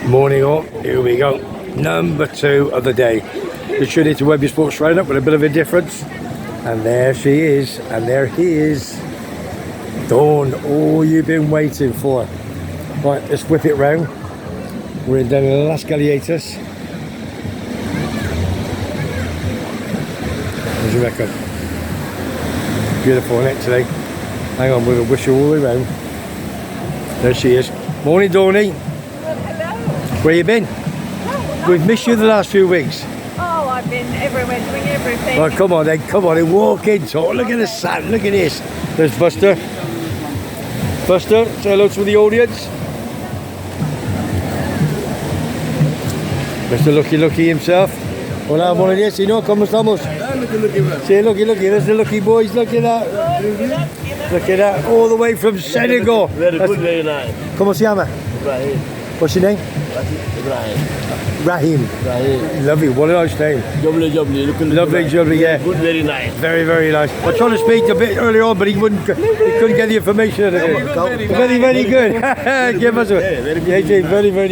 Morning all, here we go. Number 2 of the day. We're tuning into WEBBY'S Sports Roundup with a bit of a difference. And there she is, and there he is. Dawn, all you've been waiting for. Right, let's whip it round. We're in down in the Las Galletas. What do you reckon? Beautiful, isn't it, today? Hang on, we'll wish you all the way round. There she is. Morning, Dawny. Where you been? We've missed you the last few weeks. Oh, I've been everywhere doing everything. Well, come on then, walk in, talk. Look at the sun, look at this. There's Buster. Buster, say hello to the audience. Mr. Lucky himself. Hola, buenos días, señor, ¿cómo estamos? Sí, lucky, there's the lucky boys, look at that. Look at that, all the way from Senegal. Very good, very nice. ¿Cómo se llama? Ibrahim. What's your name? Ibrahim. Rahim. Lovely, what a nice name. Lovely, Lovely, yeah. Good, very nice. Very, very nice. I tried to speak a bit earlier on, but he couldn't get the information out of it. Very good. Give us a very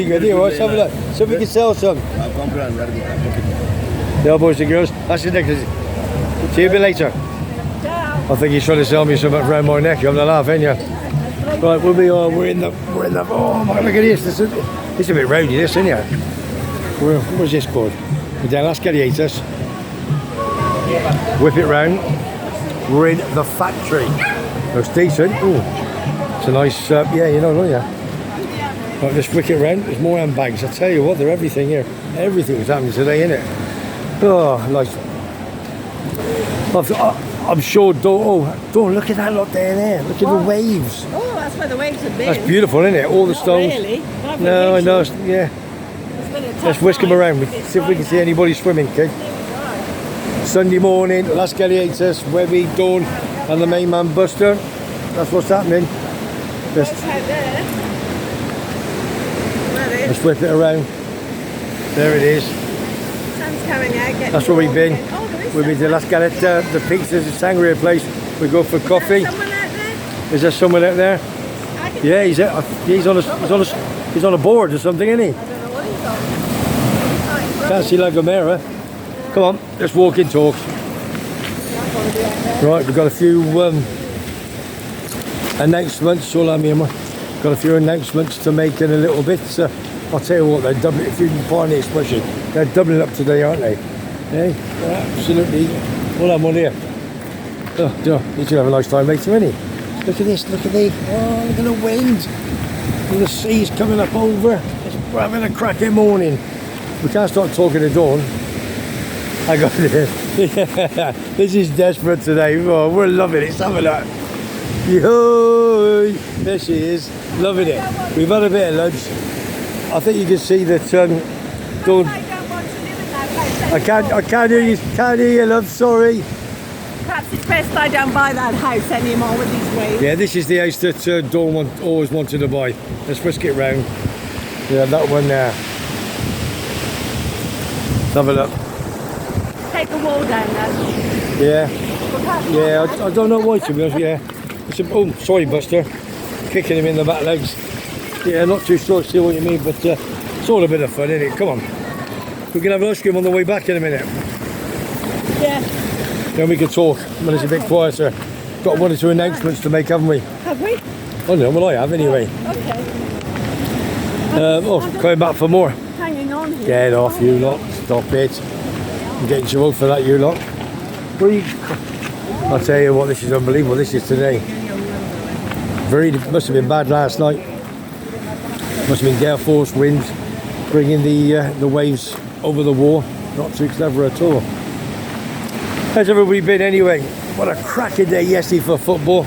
good. Here, let's have a look. So we can sell some. Yeah, boys and girls, that's the next. See you a bit later. I think he's trying to sell me something around my neck. You're having a laugh, ain't you? Right, we're in the. Oh my! Look at this. This is a bit rowdy, this, isn't it? What's this called? We're down Las Galletas. Whip it round. We're in the factory. Looks decent. Ooh, it's a nice. Yeah, you know, don't you? Right, let's whip it round. There's more handbags. I tell you what, they're everything here. Everything was happening today, isn't it? Oh, nice. I'm sure. Don't look at that lot down there. Look at the waves. Oh, that's where the waves have been. That's beautiful, isn't it? All the stones. Really? No, I know. Yeah. Let's whisk them around. See if we can see anybody swimming, okay? Sunday morning, Las Galletas, Webby, Dawn, and the main man Buster. That's what's happening. Let's whip it around. There it is. Sun's coming out. That's where we've been. Oh, We've been to Las Galletas, the pizzas, the sangria place. We go for coffee. Someone out there? Is there someone out there? Yeah, he's on a board or something, isn't he? I don't know what he's on. Can't see La Gomera. Come on, let's walk in, talk. Right, we've got a few announcements. Got a few announcements to make in a little bit. I'll tell you what, they're doubling. If you can find the expression, they're doubling up today, aren't they? Yeah, absolutely. Well, I'm on here. Oh, you should have a nice time later, innit? Look at this. Look at the wind. And the sea's coming up over. We're having a cracking morning. We can't start talking at dawn. I got this. Yeah, this is desperate today. Oh, we're loving it. Let's have a look. Yo, there she is. Loving it. We've had a bit of lunch. I think you can see that Dawn. I can't hear you. Can't hear you, love. Sorry. Perhaps it's best I don't buy that house anymore with these waves. Yeah, this is the house that Dawn always wanted to buy. Let's whisk it round. Yeah, that one there. Let's have a look. Take the wall down there. Yeah, I don't know why, to be honest. Yeah. Oh, sorry, Buster. Kicking him in the back legs. Yeah, not too sure to see what you mean, but it's all a bit of fun, isn't it? Come on. We can have an ice cream on the way back in a minute. Yeah. Then we can talk when it's a bit quieter. Got one or two announcements to make, haven't we? Have we? Oh no, well I have anyway. Okay. Coming back for more. Hanging on here. Get off, you lot. Stop it. I'm getting too old for that, you lot. I'll tell you what, this is unbelievable. This is today. Must have been bad last night. Must have been gale force winds bringing the waves over the wall. Not too clever at all. How's everybody been anyway? What a cracking day yesterday for football.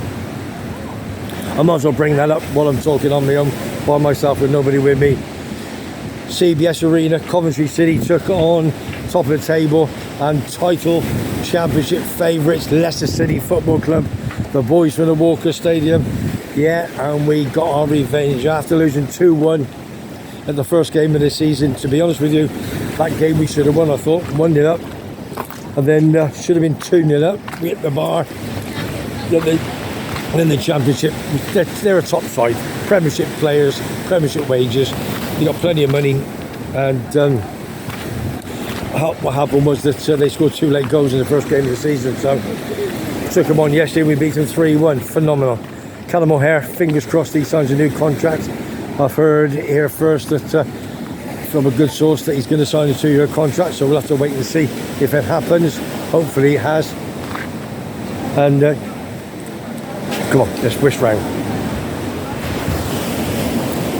I might as well bring that up while I'm talking on my own by myself with nobody with me. CBS Arena, Coventry City took on top of the table and title championship favourites Leicester City Football Club. The boys from the Walker Stadium. Yeah, and we got our revenge after losing 2-1 at the first game of the season. To be honest with you, that game we should have won, I thought. 1-0 up. And then should have been 2-0 up. We hit the bar. And in the championship, they're a top side. Premiership players, Premiership wages. he got plenty of money, and what happened was that they scored 2 late goals in the first game of the season, so took him on yesterday. We beat him 3-1. Phenomenal. Callum O'Hare, fingers crossed he signs a new contract. I've heard here first that from a good source that he's going to sign a 2-year contract, so we'll have to wait and see if it happens. Hopefully it has. And come on, let's wish round.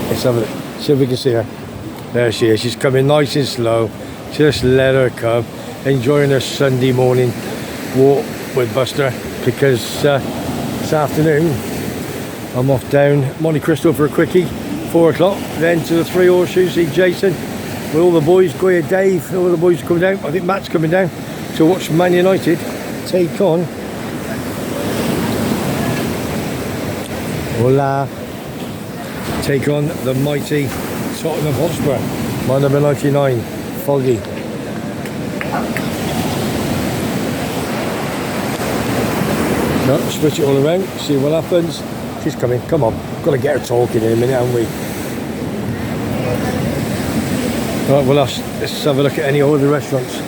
Let's have a look, see if we can see her. There she is. She's coming nice and slow. Just let her come, enjoying her Sunday morning walk with Buster, because this afternoon I'm off down Monte Cristo for a quickie, 4 o'clock, then to the Three Horseshoes, see Jason with all the boys, Goya, Dave, all the boys coming down. I think Matt's coming down to watch Man United take on the mighty Tottenham Hotspur. My number 99, Foggy. No, switch it all around, see what happens. She's coming, come on. Got to get her talking in a minute, haven't we? Right, well, let's have a look at any other restaurants.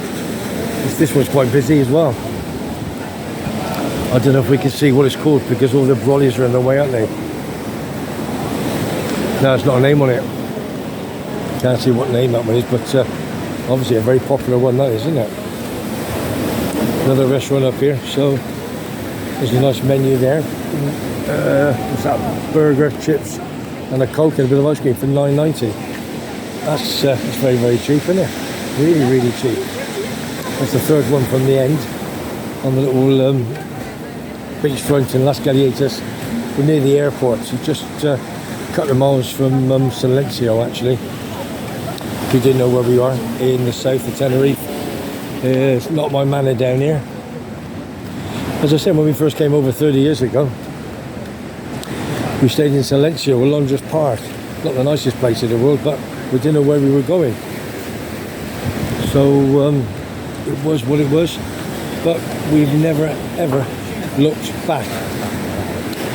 This one's quite busy as well. I don't know if we can see what it's called because all the brollies are in the way, aren't they? No, it's not a name on it. Can't see what name that one is, but obviously a very popular one that is, isn't it? Another restaurant up here, so there's a nice menu there. What's that? Burger, chips, and a Coke and a bit of ice cream for $9.90. That's very, very cheap, isn't it? Really, really cheap. That's the third one from the end on the little beachfront in Las Gallietas. We're near the airport, so just a couple of miles from Silencio, actually. If you didn't know where we are, in the south of Tenerife. It's not my manor down here. As I said, when we first came over 30 years ago, we stayed in Silencio, Alondras Park. Not the nicest place in the world, but we didn't know where we were going. So it was what it was, but we've never ever looked back.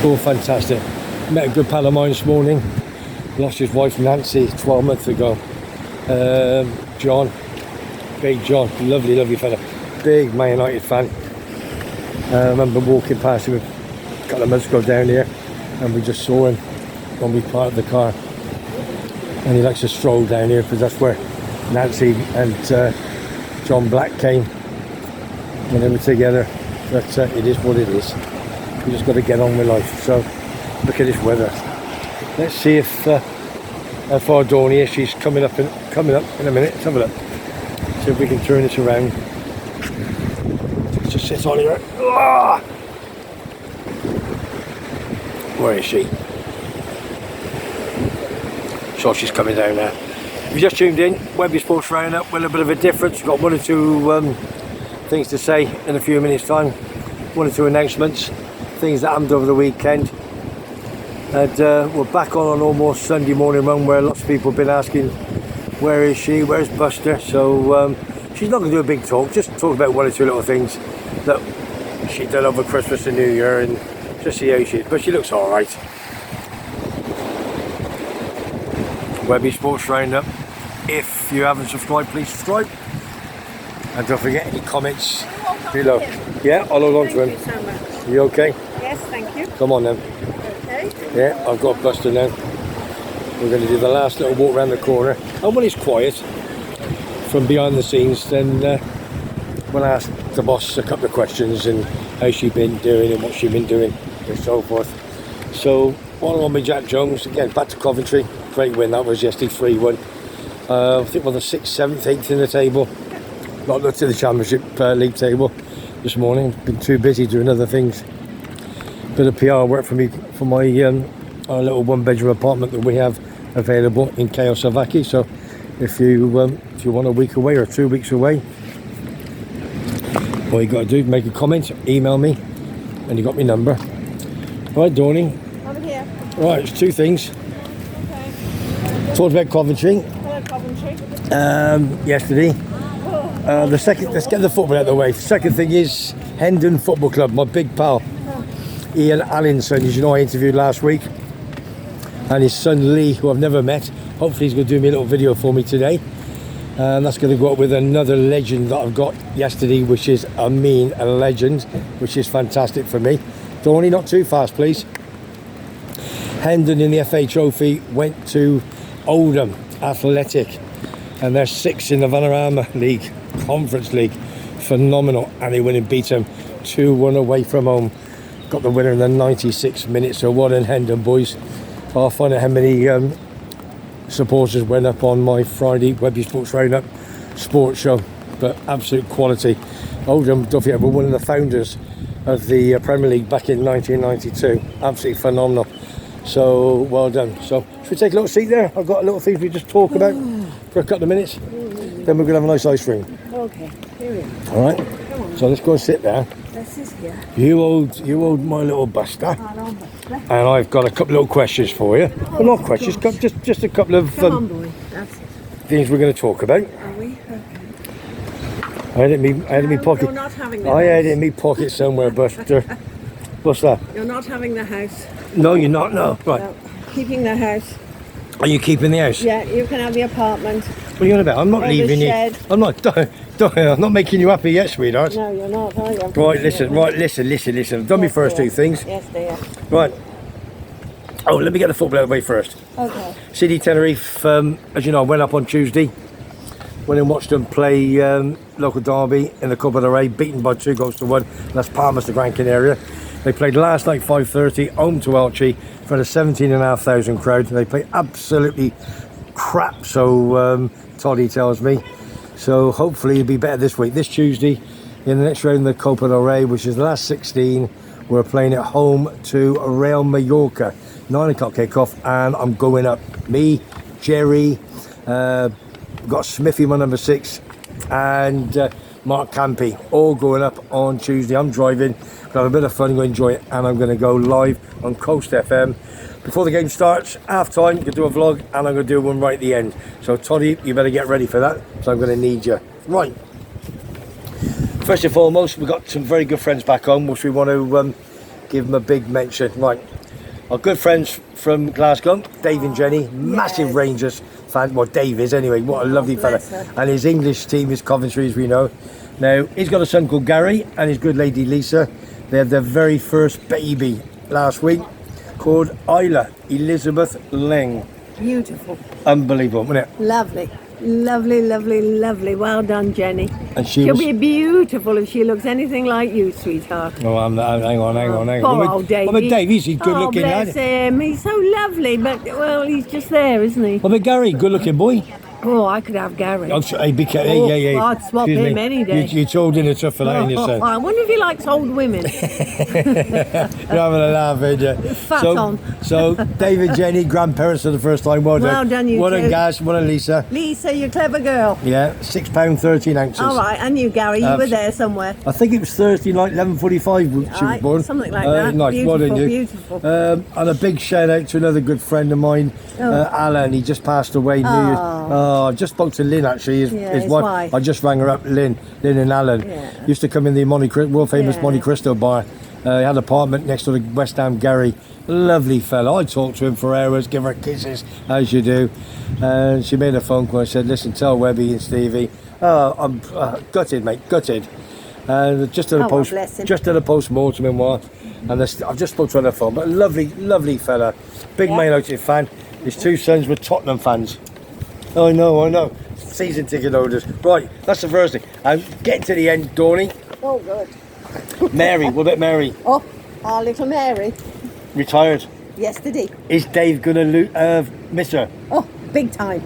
All fantastic. Met a good pal of mine this morning. Lost his wife Nancy 12 months ago. John, big John, lovely, lovely fella. Big Man United fan. I remember walking past him a couple of months ago down here, and we just saw him when we parked the car. And he likes to stroll down here because that's where Nancy and John Black came when they were together. But it is what it is. We just got to get on with life. So look at this weather. Let's see if how far Dawn is. She's coming up in a minute. Let's have a look. See if we can turn this around. Let's just sit on here. Ah! Where is she? So she's coming down now. If you just tuned in, Webby Sports Roundup with a bit of a difference. We've got 1 or 2 things to say in a few minutes time. 1 or 2 announcements, things that happened over the weekend. And we're back on an almost Sunday morning run where lots of people have been asking, where is she, where's Buster? So she's not going to do a big talk, just talk about 1 or 2 little things that she did over Christmas and New Year and just see how she is. But she looks alright. Webby Sports Roundup. If you haven't subscribed, please subscribe. And don't forget any comments below. Yeah, I'll hold on to him. Thank you so much. You okay? Yes, thank you. Come on then. Okay. Yeah, I've got Buster now. We're going to do the last little walk around the corner. And when it's quiet from behind the scenes, then we'll ask the boss a couple of questions and how she's been doing and what she's been doing and so forth. So, while on with Jack Jones, again, back to Coventry. Great win that was yesterday, 3-1. I think we're the 6th, 7th, 8th in the table. Not looked at the Championship League table this morning. Been too busy doing other things. Bit of PR work for me for my our little 1-bedroom apartment that we have available in Chaos Savaki. So if you want a week away or 2 weeks away, all you got to do is make a comment, email me, and you got my number. Right, Dawning. Over here. Right, it's 2 things. Okay. Talked about Coventry Hello, Coventry. yesterday. The second, let's get the football out of the way. The second thing is Hendon Football Club. My big pal Ian Allinson, as you know, I interviewed last week. and his son Lee, who I've never met. Hopefully he's going to do me a little video for me today. And that's going to go up with another legend that I've got yesterday, which is a legend, which is fantastic for me. Donny, not too fast, please. Hendon in the FA Trophy went to Oldham Athletic, and they're 6th in the Vanarama League, Conference League. Phenomenal, and they went and beat them 2-1 away from home. Got the winner in the 96th minute, so well done Hendon, boys. I'll find out how many supporters went up on my Friday WEBBY'S Sports Roundup sports show, but absolute quality. Oldham, don't forget, were one of the founders of the Premier League back in 1992. Absolutely phenomenal. So well done. So should we take a little seat there? I've got a little thing we just talk about for a couple of minutes. Then we're going to have a nice ice cream. Okay, here we are. All right. So let's go and sit there. This is here. You hold my little buster. Hello, Buster. And I've got a couple of little questions for you. Well, not questions, just a couple of Come on, boy. That's it. things we're going to talk about. Are we? Okay. I had it in me pocket. You're not having the I had house. it in me pocket somewhere, Buster. What's that? You're not having the house. No, you're not. No. Right. No. Keeping the house. Are you keeping the house? Yeah, you can have the apartment. What are you on about? I'm not Or the leaving you. shed. I'm not. I'm not making you happy yet, sweetheart. No, you're not, are you? Right. Listen. I've done my first two things. Yes, they are. Right. Oh, let me get the football out of the way first. Okay. City Tenerife, as you know, I went up on Tuesday. Went and watched them play local derby in the Copa del Rey, beaten by 2-1. That's Palmas, the Gran Canaria. They played last night 5:30 home to Elche for the 17,500 crowd. They played absolutely crap, so Toddy tells me. So hopefully it'll be better this week. This Tuesday, in the next round of the Copa del Rey, which is the last 16, we're playing at home to Real Mallorca. 9 o'clock kickoff, and I'm going up. Me, Jerry, got Smithy, my number 6, and Mark Campy, all going up on Tuesday. I'm driving, gonna have a bit of fun, gonna enjoy it, and I'm gonna go live on Coast FM before the game starts. Half time, you can do a vlog, and I'm gonna do one right at the end. So Toddy, you better get ready for that. So I'm gonna need you. Right. First and foremost, we've got some very good friends back home, which we want to give them a big mention. Right. Our good friends from Glasgow, Dave and Jenny, massive Rangers fan. Well, Dave is anyway. What a lovely fella. bless her. And his English team is Coventry, as we know. Now, he's got a son called Gary and his good lady Lisa. They had their very first baby last week called Isla Elizabeth Leng. Beautiful. Unbelievable, wasn't it? Lovely. Lovely, lovely, lovely. Well done, Jenny. And she She'll was... be beautiful if she looks anything like you, sweetheart. Oh, hang on. Poor old Davey. What about Dave? He's a good looking bless lad. him. He's so lovely, but, well, he's just there, isn't he? What about Gary? Good looking boy. Oh, I could have Gary. Oh, hey, be careful. Yeah. I'd swap Excuse him me. any day. You told in a tough for that, ain't you, son? I wonder if he likes old women. You're having a laugh, ain't you? Fat on. So, David, Jenny, grandparents for the first time. Well done. Well done, you Well done, two. Gaz. Well done, Lisa. Lisa, you clever girl. Yeah, £6, 13 ounces. All right, and you, Gary, you were there somewhere. I think it was Thursday night, 11:45 when she was Right, born. something like that. Nice. Well done, you. Beautiful. And a big shout out to another good friend of mine, Alan. He just passed away New Year's. Oh, I just spoke to Lynn, actually, his his wife. wife. I just rang her up, Lynn and Alan. Yeah. Used to come in the world famous Yeah. Monte Cristo bar. He had an apartment next to the West Ham Gary. Lovely fella. I talked to him for hours, give her kisses, as you do. And she made a phone call and said, listen, tell Webby and Stevie. Oh, I'm gutted, mate, gutted. And just did a Oh, bless him. just did a post-mortem and what. And I've just spoke to her on the phone, but lovely fella. Big Man United fan. His two sons were Tottenham fans. I know. Season ticket holders. Right, that's the first thing. I'm getting to the end, Donny. Oh, good. Mary, what about Mary? Oh, our little Mary, Retired. yesterday. Is Dave gonna miss her? Oh, big time.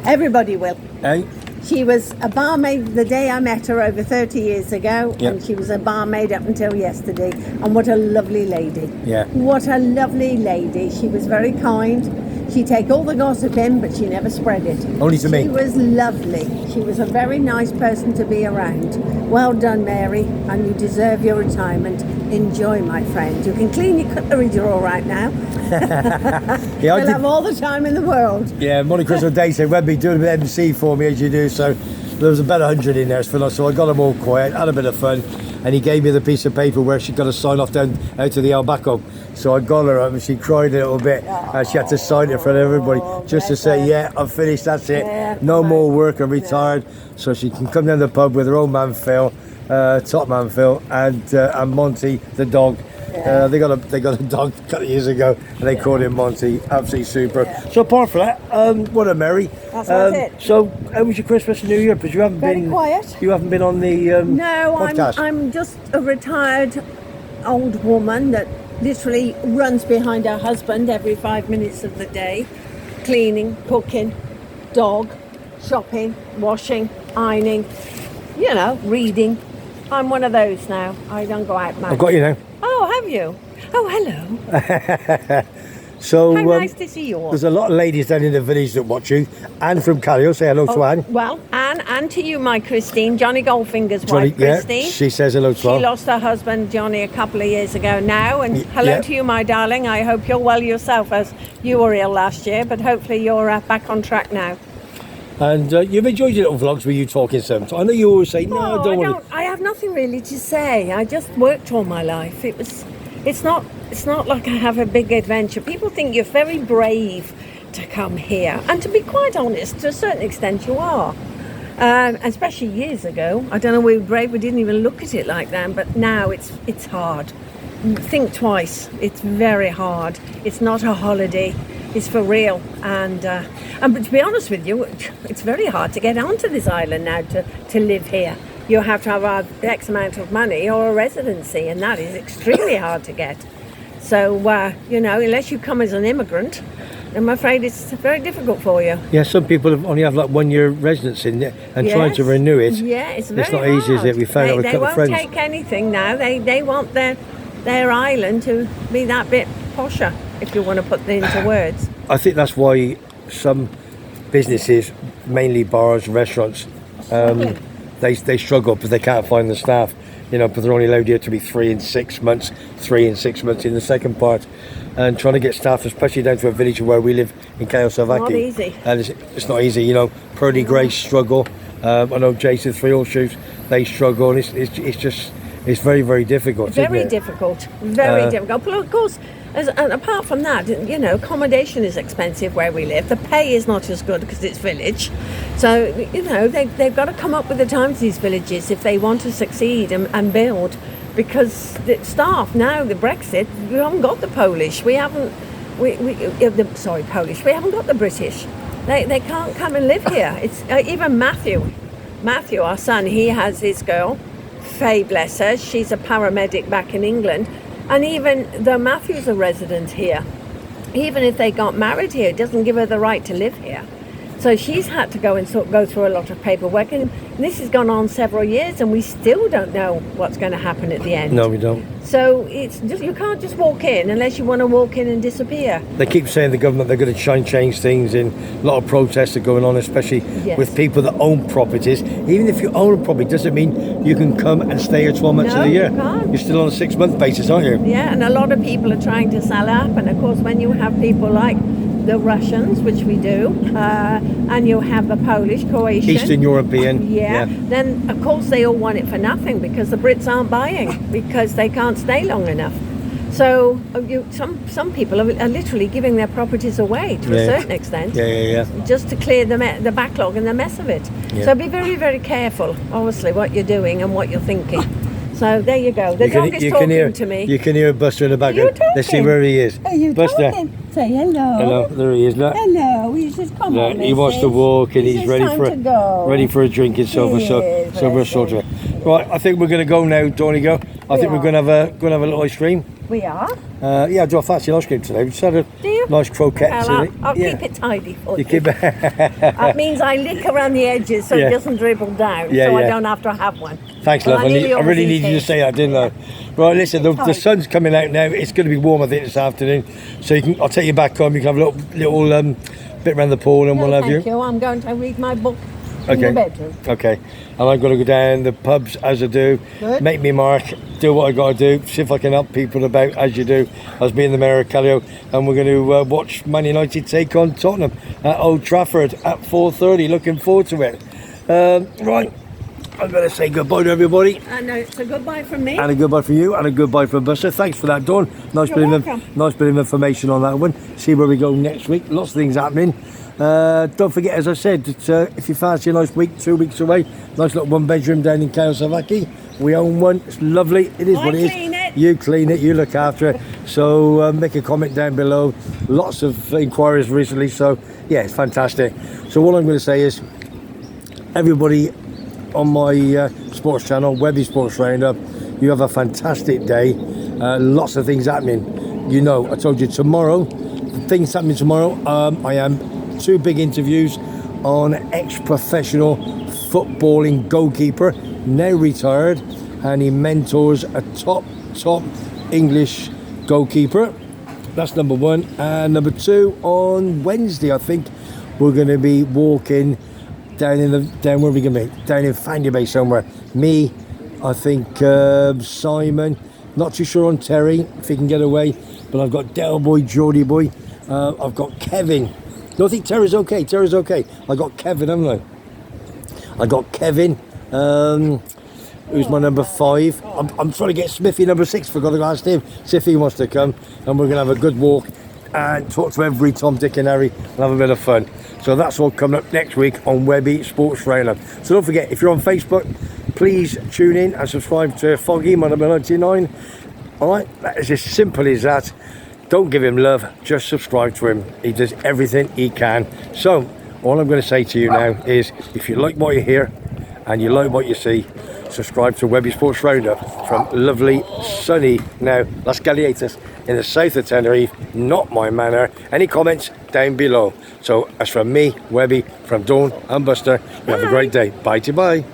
Everybody will. Eh? She was a barmaid the day I met her over 30 years ago, Yep. and she was a barmaid up until yesterday. And what a lovely lady. Yeah. What a lovely lady. She was very kind. She'd take all the gossip in, but she never spread it. Only to me. She was lovely. She was a very nice person to be around. Well done, Mary, and you deserve your retirement. Enjoy, my friend. You can clean your cutlery drawer right now. Yeah, I You'll did. have all the time in the world. Yeah, Monte Cristo Day said, Webby, do a bit of MC for me as you do. So there was about 100 in there, so I got them all quiet, had a bit of fun. and he gave me the piece of paper where she got to sign off down out to the Albaco. So I got her up and she cried a little bit, and she had to sign it in front of everybody just to say, yeah, I'm finished, that's it, no more work, I'm retired. So she can come down the pub with her old man Phil, top man Phil, and Monty the dog. They got a dog a couple of years ago, and they called him Monty. Absolutely super. So apart from that, what a merry. That's it. So how was your Christmas and New Year? Because you haven't Very been quiet. You haven't been on the No, podcast. I'm just a retired old woman that literally runs behind her husband every 5 minutes of the day, cleaning, cooking, dog, shopping, washing, ironing, reading. I'm one of those now. I don't go out much. I've got you now. Oh, have you? Oh, hello. So How nice to see you all. there's a lot of ladies down in the village that watch you. Anne from Callio, say hello to Anne. Well, Anne, and to you, my Christine, Johnny Goldfinger's Johnny, wife, Christine. she says hello to She her. lost her husband, Johnny, a couple of years ago now. And hello yeah. to you, my darling. I hope you're well yourself, as you were ill last year, but hopefully you're back on track now. And you've enjoyed your little vlogs with you talking sometimes. I know you always say, no, I don't want to. I have nothing really to say. I just worked all my life. It's not like I have a big adventure. People think you're very brave to come here. And to be quite honest, to a certain extent you are. Especially years ago. I don't know, we were brave, we didn't even look at it like that, but now it's hard. Think twice. It's very hard. It's not a holiday. It's for real. And but to be honest with you, it's very hard to get onto this island now to live here. You have to have X amount of money or a residency, and that is extremely hard to get. So, unless you come as an immigrant, I'm afraid it's very difficult for you. Yeah, some people only have like 1 year residence in there and trying to renew it. Yeah, it's very not easy, is it? We found out with a couple of friends. They won't take anything now. They want their island to be that bit posher, if you want to put it into words. I think that's why some businesses, mainly bars, restaurants, they struggle because they can't find the staff. Because they're only allowed here to be 3 and 6 months, 3 and 6 months in the second part. And trying to get staff, especially down to a village where we live in Kayosavaki. Not easy. And it's not easy, Pearly Grace struggle. I know Jason Three Shoes, they struggle, and it's very, very difficult. Very isn't it? difficult. Very difficult. But of course, and apart from that, accommodation is expensive where we live. The pay is not as good because it's village. So, they've got to come up with the times, these villages, if they want to succeed and build. Because the staff now, the Brexit, we haven't got the Polish. We haven't, Polish. We haven't got the British. They can't come and live here. It's even Matthew, our son, he has his girl, Faye, bless her. She's a paramedic back in England. And even though Matthew's a resident here, even if they got married here, it doesn't give her the right to live here. So she's had to go and go through a lot of paperwork, and this has gone on several years, and we still don't know what's going to happen at the end. No, we don't. So it's just, you can't just walk in unless you want to walk in and disappear. They keep saying the government they're going to try and change things, and a lot of protests are going on, especially with people that own properties. Even if you own a property, doesn't mean you can come and stay here 12 months of the year. You can't. You're still on a 6-month basis, aren't you? Yeah, and a lot of people are trying to sell up, and of course when you have people like the Russians, which we do, and you have the Polish, Croatian, Eastern European. Then of course they all want it for nothing because the Brits aren't buying because they can't stay long enough. So some people are literally giving their properties away to a certain extent, just to clear the backlog and the mess of it. So be very, very careful, obviously, what you're doing and what you're thinking. So there you go. The dog is talking to me. You can hear Buster in the background. Let's see where he is. Are you Buster. talking? Say hello. Hello, there he is. Look. Hello. He says, come on. He wants to walk and he's ready for a drink and so we're sorted. Right, I think we're going to go now, Donigo. I think we're going to have a little ice cream. We are? I do a fancy ice cream today. We just had a nice croquettes. I'll keep it tidy for you. Keep it. That means I lick around the edges so it doesn't dribble down, I don't have to have one. Thanks, love. I really needed you to say that, didn't I? Right, listen, the sun's coming out now. It's going to be warm, I think, this afternoon. So I'll take you back home. You can have a little bit around the pool and we'll have you. Thank you. I'm going to read my book in the bedroom. Okay. And I'm going to go down the pubs as I do, make me mark, do what I got to do, see if I can help people about as you do, as being the mayor of Callio, and we're going to watch Man United take on Tottenham at Old Trafford at 4:30. Looking forward to it. Right, I'm going to say goodbye to everybody. And it's a goodbye from me. And a goodbye for you, and a goodbye for Buster. Thanks for that, Dawn. Nice You're bit welcome. nice bit of information on that one. See where we go next week. Lots of things happening. Don't forget, as I said, that, if you fancy a nice week, 2 weeks away, nice little 1-bedroom down in Kawasaki. We own one. It's lovely. It is I what it is. clean it. You clean it. You look after it. So make a comment down below. Lots of inquiries recently. So yeah, it's fantastic. So all I'm going to say is, everybody on my sports channel, WEBBY'S Sports Roundup, you have a fantastic day. Lots of things happening. You know, I told you tomorrow, things happening tomorrow. I am 2 big interviews on ex-professional footballing goalkeeper, now retired, and he mentors a top English goalkeeper. That's number 1. And number 2, on Wednesday, I think we're going to be walking down where are we going to be? Down in Fanny Bay somewhere. Me, I think Simon, not too sure on Terry if he can get away, but I've got Del Boy, Geordie Boy, I've got Kevin. No, I think Terry's okay. I got Kevin, haven't I? I got Kevin, who's my number 5. I'm trying to get Smithy number 6. Forgot to ask him, see if he wants to come, and we're going to have a good walk and talk to every Tom, Dick and Harry and have a bit of fun. So that's all coming up next week on WEBBY'S Sports Roundup. So don't forget, if you're on Facebook, please tune in and subscribe to Foggy, my number 99. Alright, that is as simple as that. Don't give him love, just subscribe to him. He does everything he can. So all I'm going to say to you now is, if you like what you hear and you like what you see, subscribe to WEBBY'S Sports Roundup from lovely, sunny, now Las Galletas in the south of Tenerife, not my manor. Any comments down below. So as from me, Webby, from Dawn and Buster, you have a great day. Bye to bye.